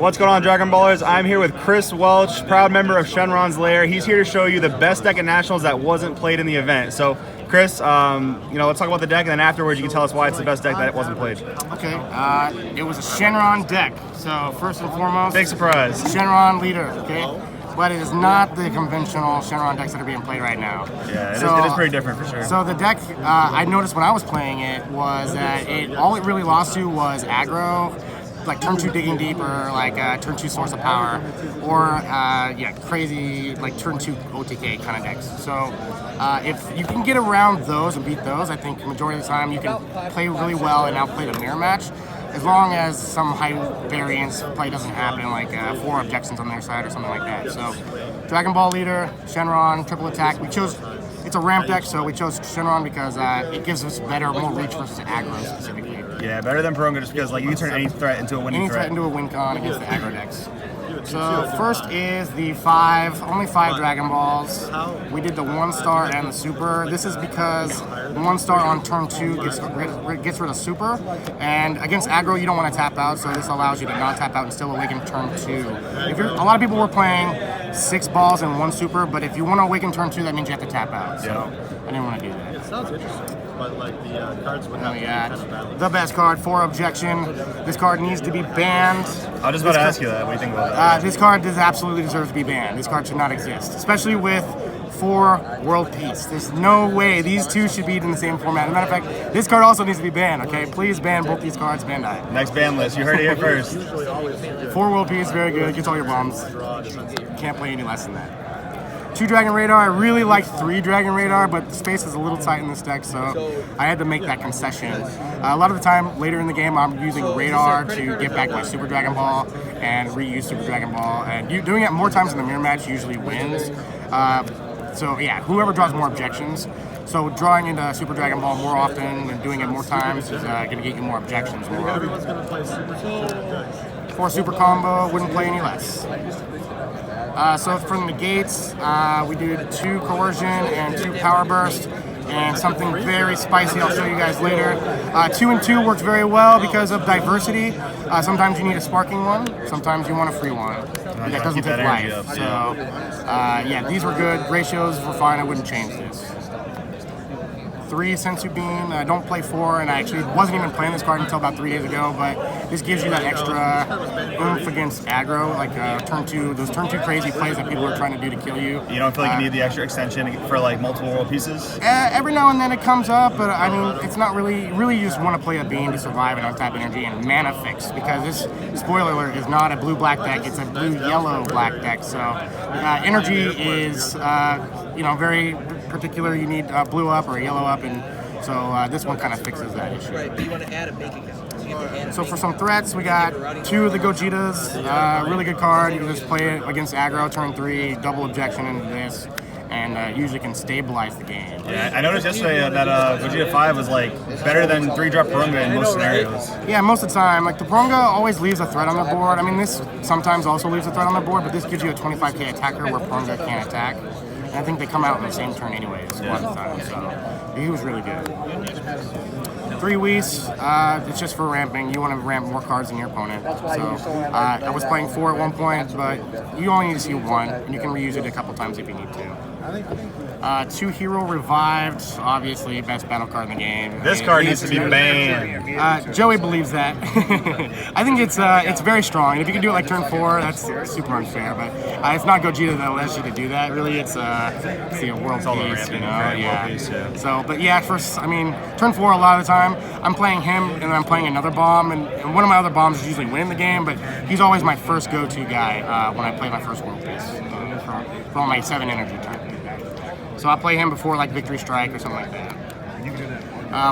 What's going on, Dragon Ballers? I'm here with Chris Welch, proud member of Shenron's Lair. He's here to show you the best deck at Nationals that wasn't played in the event. So, Chris, let's talk about the deck, and then afterwards you can tell us why it's the best deck that wasn't played. Okay, it was a Shenron deck. So first and foremost, big surprise. Shenron leader, okay? But it is not the conventional Shenron decks that are being played right now. Yeah, it is pretty different for sure. So the deck, I noticed when I was playing it was that all it really lost to was aggro, like turn 2 Digging Deep, or like turn 2 Source of Power, or crazy like turn 2 OTK kind of decks. So if you can get around those and beat those, I think majority of the time you can play really well and outplay the mirror match, as long as some high variance play doesn't happen, like 4 objections on their side or something like that. So Dragon Ball leader, Shenron, triple attack. It's a ramp deck, so we chose Shenron because it gives us more reach versus aggro specifically. Yeah, better than Porunga just because you can turn any threat into a winning threat. Any threat into a win con against the aggro decks. So first is the only 5 Dragon Balls. We did the 1-star and the Super. This is because the 1-star on turn 2 gets rid of Super, and against aggro you don't want to tap out, so this allows you to not tap out and still awaken turn 2. A lot of people were playing 6 balls and 1 Super, but if you want to awaken turn 2, that means you have to tap out. So I didn't want to do that. It sounds interesting, but like the cards would have to be kind of balanced. The best card, 4 objection. This card needs to be banned. I was just about to ask you that. What do you think about that? This card absolutely deserves to be banned. This card should not exist, especially with 4 World Peace. There's no way these two should be in the same format. As a matter of fact, this card also needs to be banned, okay? Please ban both these cards, Bandai. Next ban list. You heard it here first. 4 World Peace, very good. Gets all your bombs. Can't play any less than that. 2 Dragon Radar. I really like 3 Dragon Radar, but the space is a little tight in this deck, so I had to make that concession. A lot of the time, later in the game, I'm using Radar to get back my Super Dragon Ball and reuse Super Dragon Ball, and doing it more times in the mirror match usually wins. So yeah, whoever draws more objections. So drawing into Super Dragon Ball more often and doing it more times is going to get you more objections. Everyone's going to play Super 4 Super Combo, wouldn't play any less. So from the gates, we did 2 Coercion and 2 Power Burst, and something very spicy I'll show you guys later. 2 and 2 works very well because of diversity. Sometimes you need a sparking one, sometimes you want a free one that doesn't take life. So yeah, these were good. Ratios were fine, I wouldn't change this. 3 Sensu Bean. I don't play 4, and I actually wasn't even playing this card until about 3 days ago, but this gives you that extra oomph against aggro, like those turn 2 crazy plays that people are trying to do to kill you. You don't feel like you need the extra extension for like multiple world pieces? Every now and then it comes up, but I mean, it's not really you just want to play a Bean to survive and untap energy and mana fix, because this, spoiler alert, is not a blue-black deck, it's a blue-yellow-black deck, so energy is very particular. You need blue up or yellow up, and so this one kind of fixes that issue. Right, you want to add a bank account. So for some threats, we got 2 of the Gogetas. Really good card. You can just play it against aggro, turn 3, double objection into this, and usually can stabilize the game. Yeah, I noticed yesterday that Gogeta 5 was like better than 3-drop Porunga in most scenarios. Yeah, most of the time. Like the Porunga always leaves a threat on the board. I mean, this sometimes also leaves a threat on the board, but this gives you a 25k attacker where Porunga can't attack. I think they come out in the same turn anyways, a lot of the time, so he was really good. 3 Whis, it's just for ramping. You want to ramp more cards than your opponent. So I was playing 4 at one point, but you only need to see 1, and you can reuse it a couple times if you need to. 2 Hero Revived, obviously best battle card in the game. This card needs to be banned. Joey believes that. I think it's very strong, and if you can do it like turn 4, that's super unfair. But it's not Gogeta that allows you to do that. Really, it's a world peace, yeah. So, but yeah, turn 4 a lot of the time, I'm playing him, and then I'm playing another bomb, and one of my other bombs is usually winning the game, but he's always my first go-to guy when I play my first world peace for all my 7 energy time. So I play him before like Victory Strike or something like that.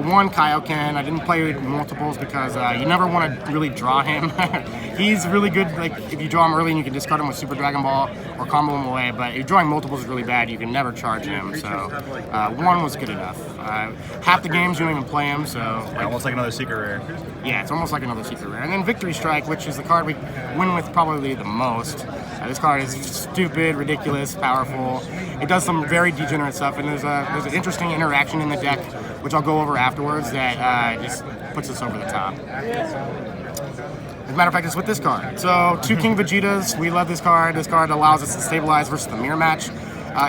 1 Kaioken. I didn't play multiples because you never want to really draw him. He's really good, like if you draw him early and you can discard him with Super Dragon Ball or combo him away, but if drawing multiples is really bad, you can never charge him, so 1 was good enough. Half the games you don't even play him, so... almost like another secret rare. Yeah, it's almost like another secret rare. And then Victory Strike, which is the card we win with probably the most. This card is stupid, ridiculous, powerful. It does some very degenerate stuff, and there's an interesting interaction in the deck, which I'll go over afterwards, that just puts us over the top. As a matter of fact, it's with this card. So 2 King Vegetas, we love this card. This card allows us to stabilize versus the mirror match.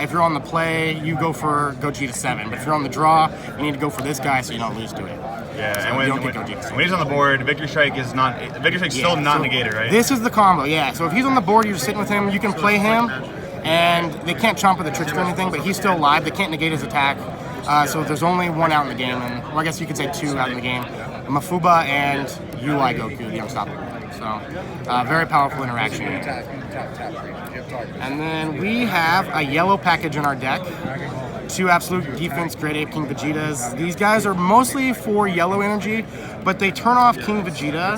If you're on the play, you go for Gogeta 7. But if you're on the draw, you need to go for this guy so you don't lose to it. Yeah, So and you don't when, get Gogeta 7. when he's on the board, Victory Strike is not. Victory Strike's still not so negated, right? This is the combo, yeah. So if he's on the board, you're sitting with him, you can play him, and they can't chomp with the Trickster or anything, but he's still alive. They can't negate his attack. So there's only 1 out in the game, and well, I guess you could say 2 out in the game. Mafuba and UI Goku, the Unstoppable. So very powerful interaction. And then we have a yellow package in our deck. 2 absolute defense Great Ape King Vegetas. These guys are mostly for yellow energy, but they turn off King Vegeta.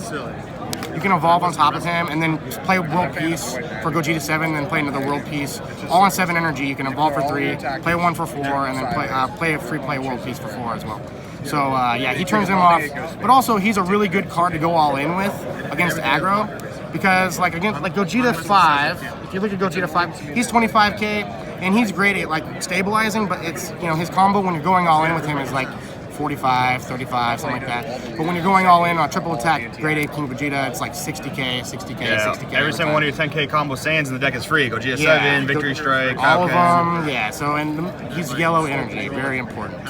You can evolve on top of him and then play World Peace for Gogeta 7, then play another World Peace. All on 7 energy. You can evolve for 3, play 1 for 4, and then play a free play World Peace for 4 as well. So yeah, he turns him off, but also he's a really good card to go all in with against aggro, because like Gogeta 5, if you look at Gogeta 5, he's 25k and he's great at like stabilizing, but it's, you know, his combo when you're going all in with him is like 45, 35, something like that. But when you're going all in on triple attack, Great Ape King Vegeta, it's like 60k, 60k, Yeah, 60k. every single one of your 10k combo Saiyans in the deck is free. Gogeta 7, Victory Strike, all of Kaioken. them, yeah. So he's yellow energy, very important.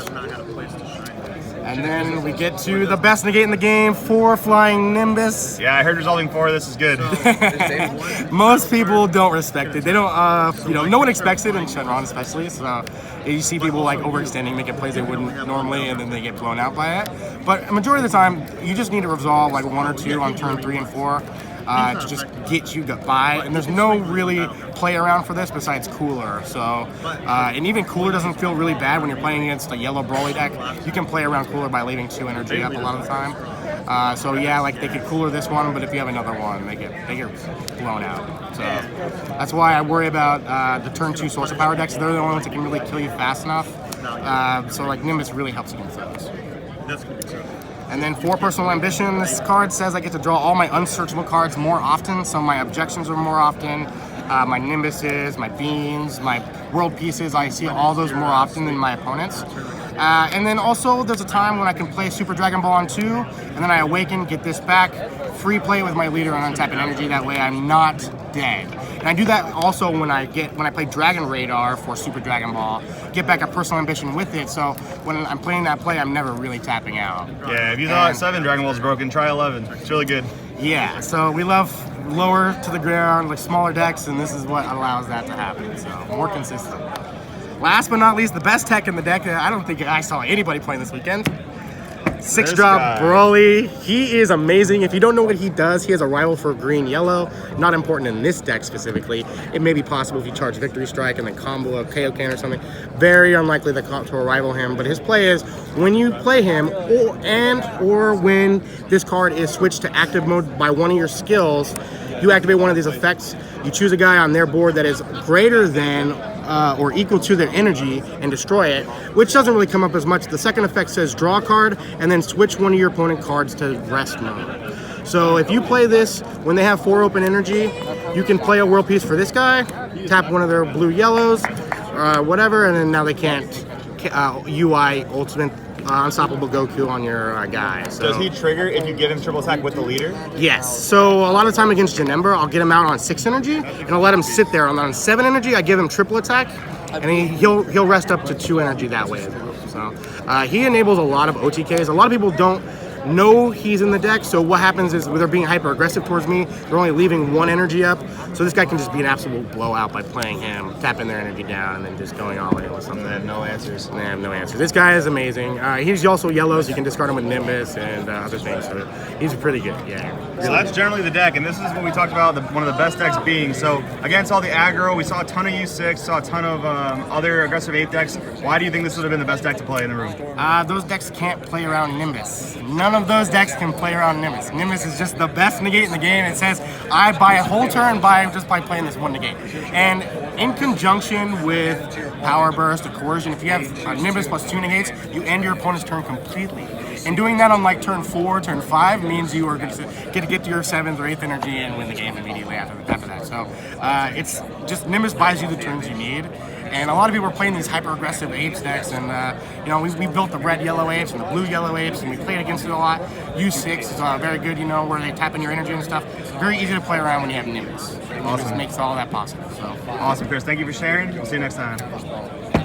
And then we get to the best negate in the game, 4 Flying Nimbus. Yeah, I heard resolving 4. This is good. Most people don't respect it. They don't, you know, no one expects it in Shenron especially. So you see people like overextending, making plays they wouldn't normally, and then they get blown out by it. But a majority of the time, you just need to resolve like 1 or 2 on turn 3 and 4 to just get you by. And there's no really play around for this besides Cooler. So, and even Cooler doesn't feel really bad when you're playing against a yellow Broly deck. You can play around Cooler by leaving 2 energy up a lot of the time. So yeah, like they could Cooler this one, but if you have another one, they get blown out. So that's why I worry about the turn 2 Source of Power decks. They're the only ones that can really kill you fast enough. So like Nimbus really helps against those. And then 4 Personal Ambition. This card says I get to draw all my unsearchable cards more often, so my objections are more often. My Nimbuses, my Beans, my World Pieces, I see all those more often than my opponents. And then also there's a time when I can play Super Dragon Ball on 2, and then I awaken, get this back, free play with my leader and untap an energy, that way I'm not dead. And I do that also when I play Dragon Radar for Super Dragon Ball, get back a Personal Ambition with it, so when I'm playing that play, I'm never really tapping out. Yeah, if you thought 7 Dragon Ball's broken, try 11. It's really good. Yeah, so we love lower to the ground, like smaller decks, and this is what allows that to happen, so more consistent. Last but not least, the best tech in the deck that I don't think I saw anybody playing this weekend. 6-drop Broly. He is amazing. If you don't know what he does, he has a rival for green-yellow. Not important in this deck specifically. It may be possible if you charge Victory Strike and then combo a Kaioken or something. Very unlikely to rival him. But his play is when you play him, or when this card is switched to active mode by one of your skills, you activate one of these effects. You choose a guy on their board that is greater than or equal to their energy and destroy it, which doesn't really come up as much. The second effect says draw a card and then switch one of your opponent cards to rest mode. So if you play this when they have 4 open energy, you can play a World Peace for this guy, tap one of their blue yellows, whatever, and then now they can't UI Ultimate Unstoppable Goku on your guy. So. Does he trigger if you give him triple attack with the leader? Yes. So a lot of time against Janemba, I'll get him out on 6 energy, and I'll let him sit there. On 7 energy, I give him triple attack, and he'll rest up to 2 energy that way as well. So he enables a lot of OTKs. A lot of people don't know he's in the deck, so what happens is they're being hyper aggressive towards me, they're only leaving 1 energy up, so this guy can just be an absolute blowout by playing him, tapping their energy down, and then just going all in with something. They have no answers. They have no answers. This guy is amazing. He's also yellow, so you can discard him with Nimbus and other things, so he's pretty good, yeah. So that's generally the deck, and this is what we talked about, one of the best decks being. So against all the aggro, we saw a ton of U6, saw a ton of other aggressive 8 decks. Why do you think this would have been the best deck to play in the room? Those decks can't play around Nimbus. None of those decks can play around Nimbus. Nimbus is just the best negate in the game. It says, I buy a whole turn just by playing this 1 negate. And in conjunction with Power Burst or Coercion, if you have Nimbus plus 2 negates, you end your opponent's turn completely. And doing that on like turn 4, turn 5 means you are going to get to your 7th or 8th energy and win the game immediately after that. So it's just Nimbus buys you the turns you need. And a lot of people are playing these hyper-aggressive apes decks, and you know, we built the red-yellow apes and the blue-yellow apes, and we played against it a lot. U6 is very good, you know, where they tap in your energy and stuff. Very easy to play around when you have Nimbus. Nimbus makes all that possible. So Awesome, Chris. Thank you for sharing. We'll see you next time.